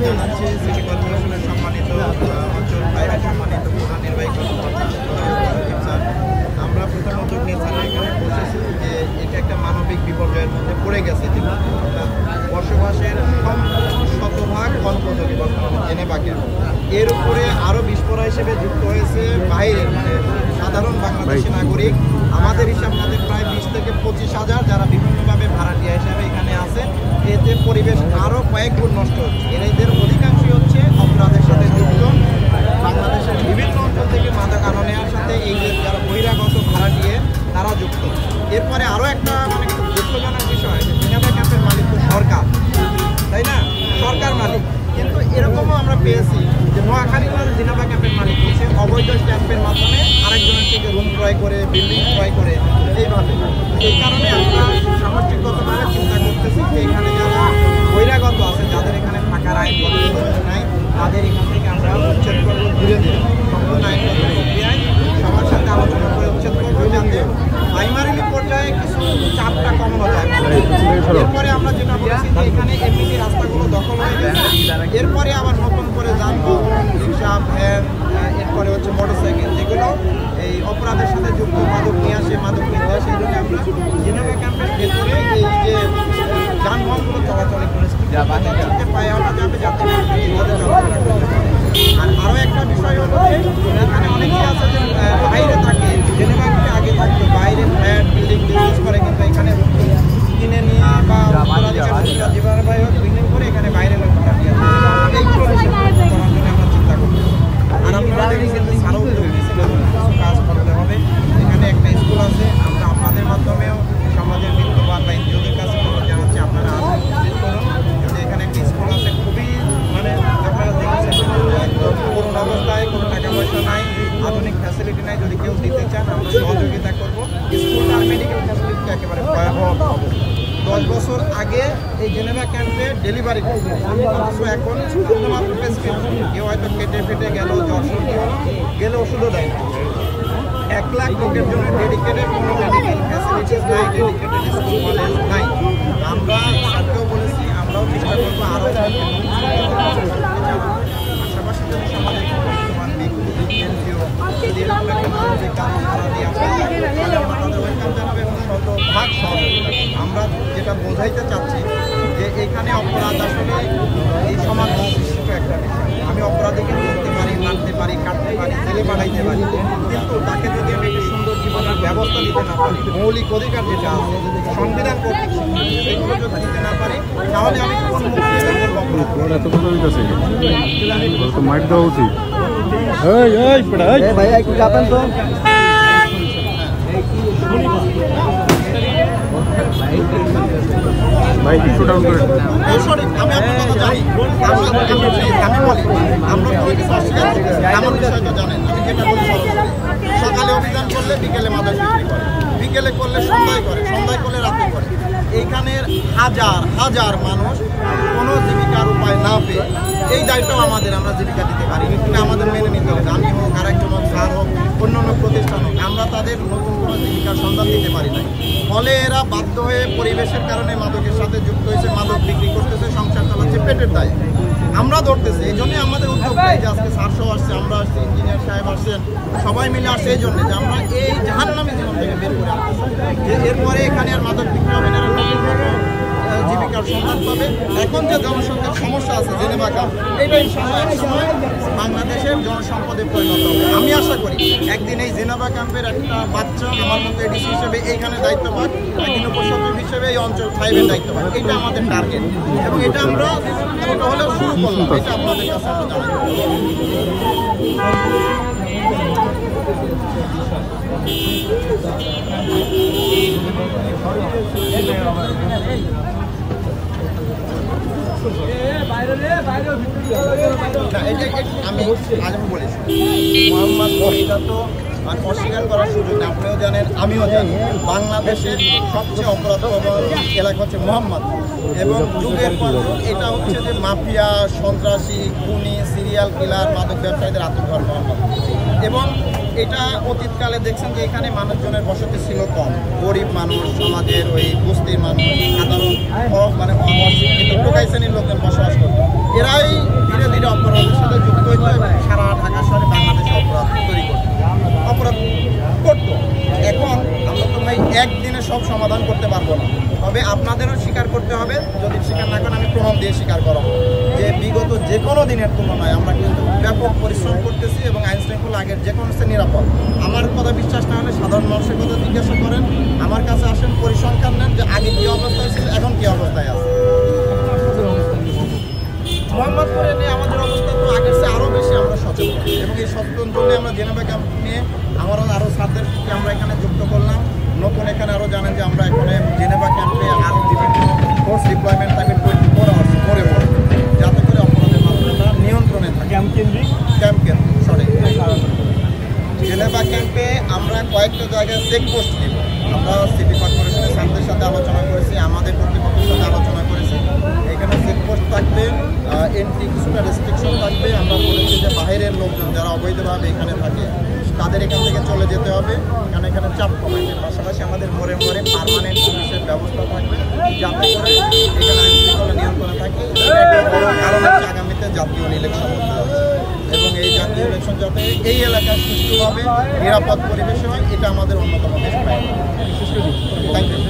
জানাচ্ছি সিটি কর্পোরেশনের সম্মানিত অঞ্চল ভাইয়ের সম্মানিত প্রধান নির্বাহী কর্মকর্তা স্যার। আমরা প্রথম উদ্যোগ নিয়ে স্যার এখানে বসেছি যে এটা একটা মানবিক বিপর্যয়ের মধ্যে পড়ে গেছে। বসবাসের শতভাগ অনুপযোগী বর্তমানে জেনেভাকে। এর উপরে আরও বিস্ফোরা হিসেবে যুক্ত হয়েছে বাইরের মানে সাধারণ বাংলাদেশি নাগরিক। আমাদের হিসাব মতে প্রায় 20 থেকে 25,000 যারা বিভিন্নভাবে ভাড়াটিয়া হিসাবে এখানে আছে। এতে পরিবেশ আরও কয়েক গুণ নষ্ট হচ্ছে। এদের অধিকাংশই হচ্ছে অপরাধের সাথে যুক্ত। বাংলাদেশের বিভিন্ন অঞ্চল থেকে মাদক আনো নেওয়ার সাথে এই যে যারা বহিরাগত ভাড়াটিয়ে তারা যুক্ত। এরপরে আরও একটা মানে খুব দুঃখজনক বিষয়, জেনেভা ক্যাম্পের মালিক তো সরকার, তাই না? সরকার মালিক। কিন্তু এরকমও আমরা পেয়েছি যে নোয়াখালী জেনেভা ক্যাম্পের মালিক হচ্ছে অবৈধ ক্যাম্পের মাধ্যমে আরেকজনের থেকে রুম ক্রয় করে, বিল্ডিং ক্রয় করে এইভাবে। এই কারণে আমরা সামষ্টিকগতভাবে চিন্তা করতেছি যে এখানে যারা বহিরাগত আছে, যাদের এখানে থাকার আইনগত নাই, তাদের এখান থেকে আমরা উচ্ছেদ করবো, ঘুরে দেবো। সম্পূর্ণ আইনগত প্রক্রিয়ায় সবার সাথে আলোচনা করে উচ্ছেদ করবো, যাতে প্রাইমারি পর্যায়ে কিছু চাপটা কমানো যায়। এরপরে আমরা যেটা বলেছি যে এখানে এমনিতে রাস্তাগুলো দখল হয়ে গেছে। এরপরে আবার নতুন করে যানবাহন, রিক্সা, ভ্যান, এরপরে হচ্ছে মোটরসাইকেল, যেগুলো এই অপরাধের সাথে যুক্ত, মাদক নিয়ে আসে, মাদক নিতে আসে। এই জন্য আমরা জেনেভা ক্যাম্পের ভেতরে এই যে যানবাহনগুলো চলাচল করেছি পায়ে আনা যাবে, যাতে আর আরও একটা বিষয় হলো যে এখানে অনেকেই আছে যে বাইরে থাকে, জেনেভা থেকে আগে থাকতো, বাইরে ফ্ল্যাট বিল্ডিং ইউজ করে, কিন্তু এখানে কিনে নিয়ে বা যেভাবে ভাই হোক বিল্ডিং করে এখানে বাইরে লোক থাকে। এইগুলো করার জন্য আমরা চিন্তা করবো। আর আপনাদের কিন্তু আরও উদ্যোগ নিয়েছিলাম, কিছু কাজ করতে হবে। এখানে একটা স্কুল আছে, আমরা আপনাদের মাধ্যমেও সমাজের বিত্তবান বা এনজিওদের কাছে জানাচ্ছি আপনারা ভিজিট করুন। যদি এখানে একটা স্কুল আছে, খুবই মানে আপনারা দেখেছেন একদম করুণ অবস্থায়, কোনো টাকা পয়সা নাই, আধুনিক ফ্যাসিলিটি নাই। যদি কেউ দিতে চান আমরা সহযোগিতা করবো। স্কুল আর মেডিকেল ফ্যাসিলিটি একেবারে ভয়াবহ অবস্থা। 10 বছর আগে এই জেনেভা ক্যাম্পে ডেলিভারি করতো, এখন শুধুমাত্র প্রেসক্রিপশন। কেউ হয়তো কেটে ফেটে গেল, জ্বর সর্দি হলো, গেলে ওষুধও দেয় না। 1 লাখ লোকের জন্য ডেডিকেটেড কোনো মেডিকেল ফ্যাসিলিটিস নাই, ডেডিকেটেড স্কুল কলেজ নাই। আমরা স্যারকেও বলেছি, আমরাও চেষ্টা করবো আরও পাশাপাশি যদি সমাজের বর্তমান ব্যক্তি এনজিও যদি এরকম একটা মানবিক কাজ করা দিয়ে তাহলে আমরা তাদের ওয়েলকাম জানাবো এবং শতভাগ সহযোগিতা। আমরা যেটা বোঝাইতে চাচ্ছি যে এখানে অপরাধ আসলে এই সমাজ সৃষ্ট একটা বিষয়। আমি অপরাধীকে ধরতে পারি, মারতে পারি, কাটতে পারি, জেলে পাঠাইতে পারি, কিন্তু তাকে যদি আমি একটি সুন্দর জীবনের ব্যবস্থা দিতে না পারি, মৌলিক অধিকার যেটা আছে সংবিধান কর্তৃক সেগুলো যদি দিতে না পারি, তাহলে আমি কোন মুক্তি করবো অপরাধ? মাইট দেওয়া উচিত। ভাই একটু যাবেন তো। ভাই একটু ডাউন করে আমি আপনার কথা জানি, আমি বলি আমরা কোনো কিছু অস্বীকার করতেছি, এমন বিষয়টা জানেন। আমি যেটা বলি, সকালে অভিযান করলে বিকেলে মাদক বিক্রি করে, বিকেলে করলে সন্ধ্যায় করে, সন্ধ্যায় করলে রাতে করে। এইখানের হাজার হাজার মানুষ কোনো জীবিকার উপায় না পেয়ে, এই দায়িত্বও আমাদের, আমরা জীবিকা দিতে পারি, কিন্তু আমাদের মেনে নিতে হবে। আমি হোক, আরেকজন হোক, স্যার হোক, অন্য প্রতিষ্ঠান হোক, আমরা তাদের নতুন কোনো জীবিকার সন্ধান দিতে পারি না। ফলে এরা বাধ্য হয়ে পরিবেশের কারণে মাদকের সাথে যুক্ত হয়েছে, মাদক বিক্রি করতেছে, সংসার চালাচ্ছে পেটের দায়ে। আমরা ধরতেছি, এই জন্যই আমাদের উদ্যোগ নেই যে আজকে স্যারসহ আসছে, আমরা আসছি, ইঞ্জিনিয়ার সাহেব আসছেন, সবাই মিলে আসে এই জন্য যে আমরা এই জাহান্নামী জীবন থেকে বের করে আনতেছি। যে এরপরে এখানে আর মাদক বিক্রি হবে না, জীবিকার সন্ধান পাবে। এখন যে জনসংখ্যার সমস্যা আছে জেনেভা ক্যাম্প, এইটা ইনশাআল্লাহ এক সময় বাংলাদেশের জনসম্পদে পরিণত হবে। আমি আশা করি একদিন এই জেনেভা ক্যাম্পের একটা বাচ্চা আমার মতো এডিসি হিসেবে এইখানে দায়িত্ব পাক, একদিন উপসচিব হিসেবে এই অঞ্চল 5-এর দায়িত্ব পাক। এটা আমাদের টার্গেট এবং এটা আমরা ছোট হলেও শুরু করলাম। এটা আপনাদের কাছে আমরা জানাই। আমি আজও বলেছি মোহাম্মদ এটা তো আর অস্বীকার করার সুযোগ নেই। আপনিও জানেন, আমিও জানি, বাংলাদেশের সবচেয়ে অপরাধপ্রবণ এলাকা হচ্ছে মোহাম্মদ। এবং যুগের পর এটা হচ্ছে যে মাফিয়া, সন্ত্রাসী, খুনি, সিরিয়াল কিলার, মাদক ব্যবসায়ীদের আত্মঘর মোহাম্মদ। এবং এটা অতীতকালে দেখছেন যে এখানে মানুষজনের বসতি ছিল কম, গরিব মানুষ, সমাজের ওই বস্তির মানুষ, সাধারণ মানে অশিক্ষিত টোকাই শ্রেণীর লোকজন বসবাস করত। এরাই ধীরে ধীরে অপরাধের সাথে যুক্ত হইত এবং সারা ঢাকা শহরে বাংলাদেশে অপরাধ তৈরি করত, অপরাধ করতো। এখন আমরা তো ভাই একদিনে সব সমাধান করতে পারবো না, তবে আপনাদেরও স্বীকার করতে হবে, যদি স্বীকার না করেন আমি প্রমাণ দিয়ে স্বীকার করাবো যে বিগত যে কোনো দিনের তুলনায় আমরা কিন্তু ব্যাপক পরিশ্রম করতেছি এবং আইন শৃঙ্খলা আগের যে কোনো নিরাপদ। আমার কথা বিশ্বাস না হলে সাধারণ মানুষের কথা জিজ্ঞাসা করেন, আমার কাছে আসেন, পরিসংখ্যান নেন যে আগে কী অবস্থায় ছিল, এখন কী অবস্থায় আছে। মোহাম্মদপুরে নিয়ে আমাদের অবস্থা তো আগের চেয়ে আরও বেশি আমরা সচেতন, এবং এই সচেতন জন্য আমরা জেনেভা ক্যাম্প নিয়ে আরও ছাত্রদেরকে আমরা এখানে যুক্ত করলাম। নতুন এখানে আরও জানেন যে আমরা এখানে জেনেভা ক্যাম্পে আরও বিভিন্ন ফোর্স ডিপ্লয়মেন্ট থাকে 24 আওয়ার্স পরে যাতে করে অপরাধের মাত্রাটা নিয়ন্ত্রণে থাকে। ক্যাম্প সরি জেনেভা ক্যাম্পে আমরা কয়েকটা জায়গায় চেকপোস্ট দিব। আমরা সিটি কর্পোরেশনের সাথে আলোচনা করেছি, আমাদের কর্তৃপক্ষের সাথে আলোচনা করেছি। এখানে চেকপোস্ট থাকবে, এন্ট্রি কিছুটা রেস্ট্রিকশন থাকবে। আমরা বলেছি যে বাইরের লোকজন যারা অবৈধভাবে এখানে থাকে তাদের এখান থেকে চলে যেতে হবে, কারণ এখানে চাপ কমাইছে। পাশাপাশি আমাদের মোড়ে পার্মানেন্ট পুলিশের ব্যবস্থা থাকবে যাতে করে এখানে আইন শৃঙ্খলা নিয়ন্ত্রণে থাকে। কারণ হচ্ছে আগামীতে জাতীয় ইলেকশন হতে যাচ্ছে এবং এই জাতীয় ইলেকশন যাতে এই এলাকায় সুষ্ঠুভাবে নিরাপদ পরিবেশে হয়, এটা আমাদের অন্যতম বেশ প্রায়োরিটি। Thank you.